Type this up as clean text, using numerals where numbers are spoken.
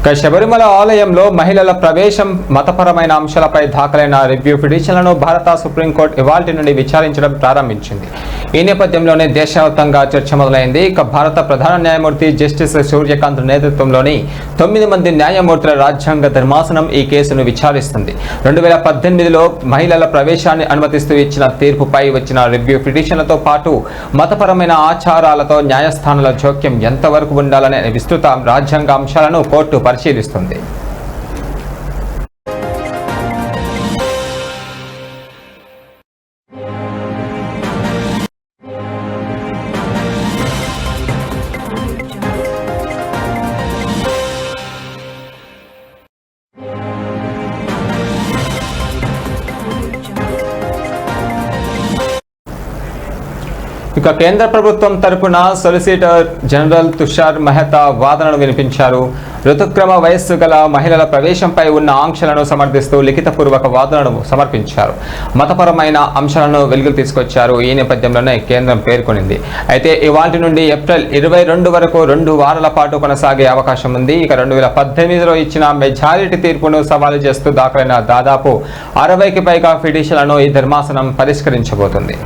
శబరిమల ఆలయంలో మహిళల ప్రవేశం మతపరమైన అంశాలపై దాఖలైన రివ్యూ పిటిషన్లను భారత సుప్రీంకోర్టు ఇవాల్టి నుండి విచారించడం ప్రారంభించింది. ఈ నేపథ్యంలోనే దేశవ్యాప్తంగా చర్చ మొదలైంది. భారత ప్రధాన న్యాయమూర్తి జస్టిస్ సూర్యకాంత్ నేతృత్వంలోని 9 మంది న్యాయమూర్తుల రాజ్యాంగ ధర్మాసనం ఈ కేసును విచారిస్తుంది. 2018లో మహిళల ప్రవేశాన్ని అనుమతిస్తూ ఇచ్చిన తీర్పుపై వచ్చిన రివ్యూ పిటిషన్లతో పాటు మతపరమైన ఆచారాలతో న్యాయస్థానాల జోక్యం ఎంతవరకు ఉండాలనే విస్తృత రాజ్యాంగ అంశాలను కోర్టు పరిశీలిస్తుంది. కేంద్ర ప్రభుత్వం తరపున సొలిసిటర్ జనరల్ తుషార్ మెహతా వాదనను వినిపించారు. ఋతుక్రమ వయస్సు గల మహిళల ప్రవేశంపై ఉన్న ఆంక్షలను సమర్థిస్తూ లిఖితపూర్వక వాదనను సమర్పించారు. మతపరమైన అంశాలను వెలుగులు తీసుకొచ్చారు. ఈ నేపథ్యంలోనే కేంద్రం పేర్కొనింది. అయితే ఇవాల్టి నుండి ఏప్రిల్ 22 వరకు 2 వారాల పాటు కొనసాగే అవకాశం ఉంది. 2018లో ఇచ్చిన మెజారిటీ తీర్పును సవాలు చేస్తూ దాఖలైన దాదాపు 60కి పైగా పిటిషన్లను ఈ ధర్మాసనం పరిష్కరించబోతుంది.